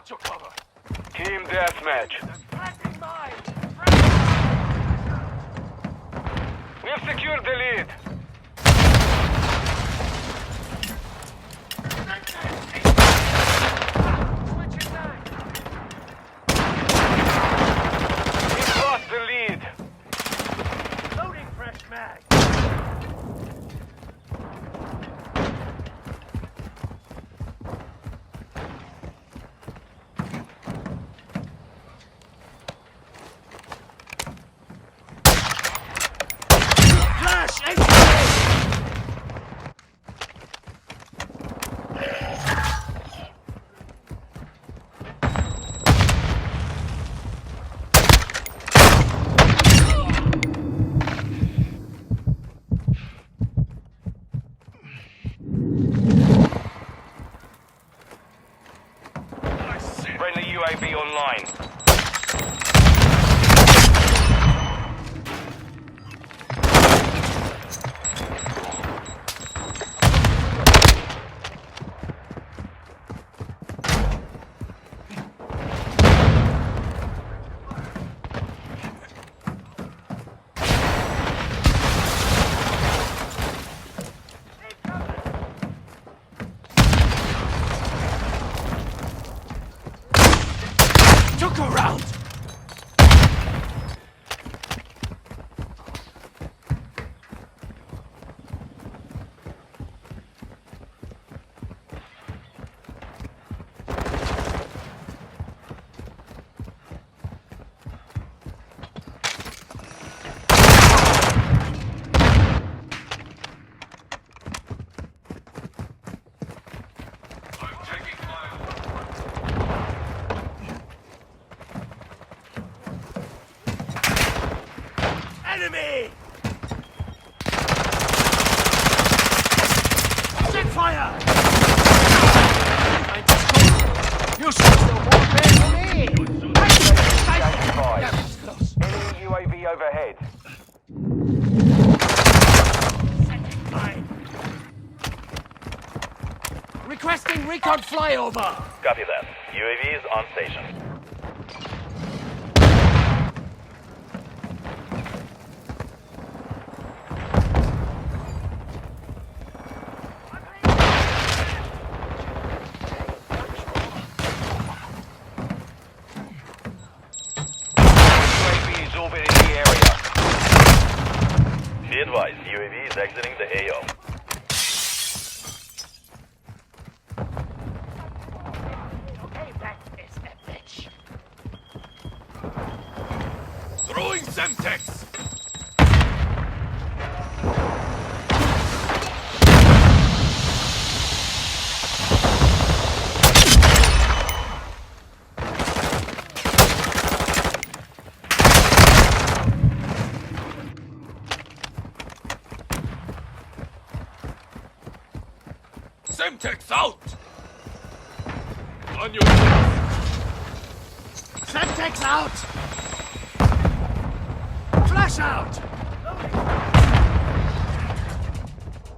got your cover. Team deathmatch. Planting mine. We have secured the lead. Switching back. We've lost the lead. Loading fresh mag. Flash! Friendly UAV online. Took her out! Enemy! Set fire! You should still more pay for me! That was close. Enemy UAV overhead. Setting mine. Requesting recon flyover! Copy that. UAV is on station. UAV is orbiting the area. Be advised, UAV is exiting the AO. Okay, that is a bitch. Throwing Semtex! Semtex out! On your Semtex out! Flash out!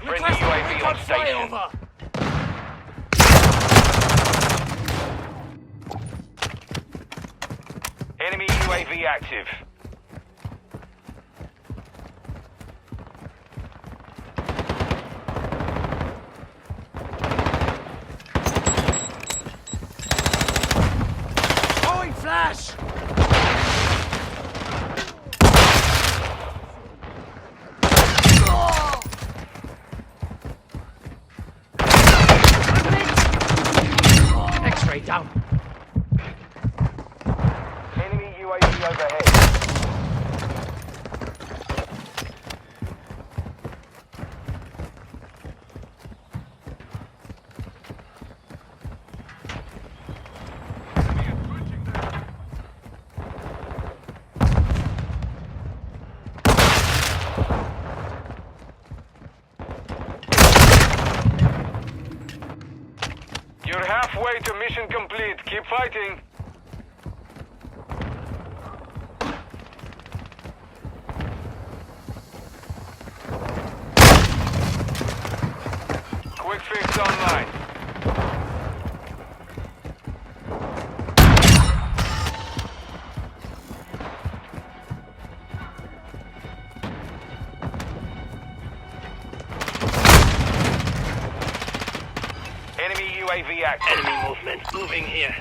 Friendly UAV on station. flyover! Enemy UAV active. Throwing flash! X-ray down. Enemy UAV overhead. You're halfway to mission complete. Keep fighting. Quick fix online. UAV active. Enemy movement moving here.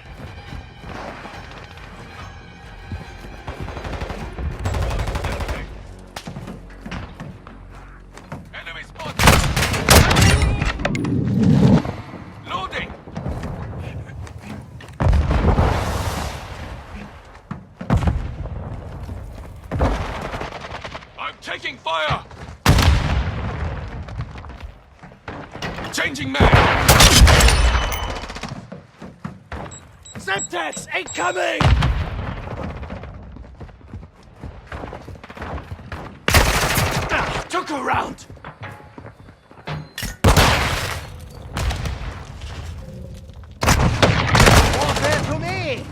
Enemy spotted. Loading. I'm taking fire. Changing mag. Semtex incoming! Took a round! Warfare for me!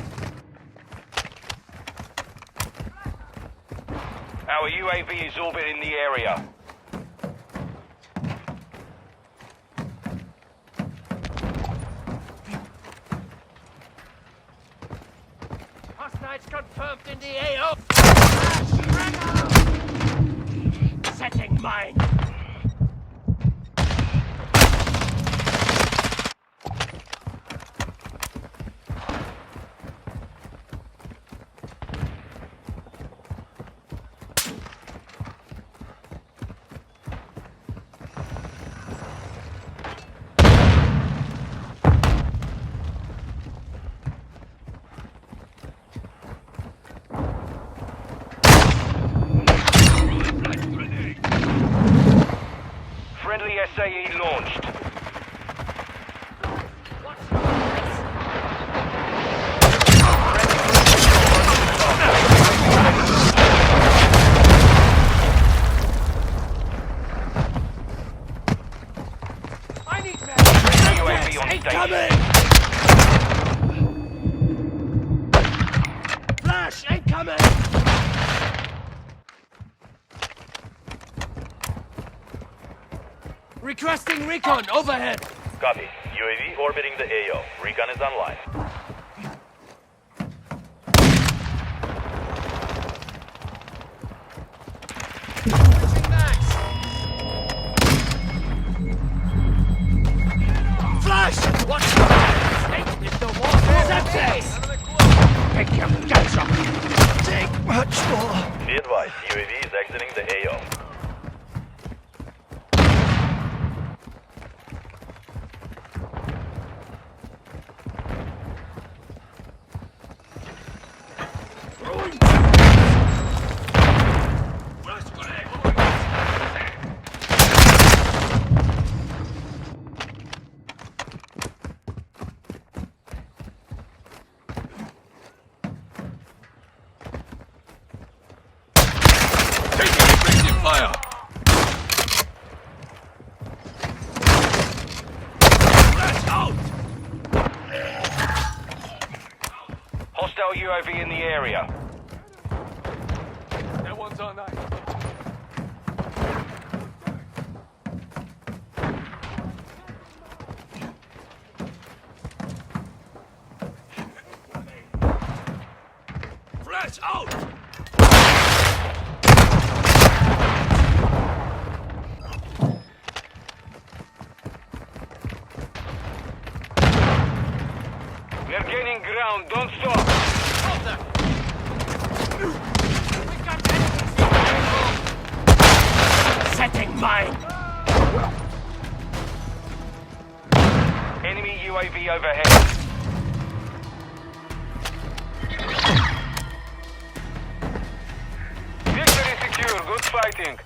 Our UAV is orbiting the area. Hostiles confirmed in the AO. Setting mine. Friendly SAE launched. I need UAV on station. Flash incoming! Requesting recon overhead! Copy. UAV orbiting the AO. Recon is online. Flash! Watch the back! It's the warfare! Semtex! Pick your guns up. Take much more! Be advised, UAV is exiting the AO. Taking effective fire. Flash out. Hostile UAV in the area. That one's on ice. Flash out! They're gaining ground. Don't stop. Setting mine. Enemy UAV overhead. Victory secure. Good fighting.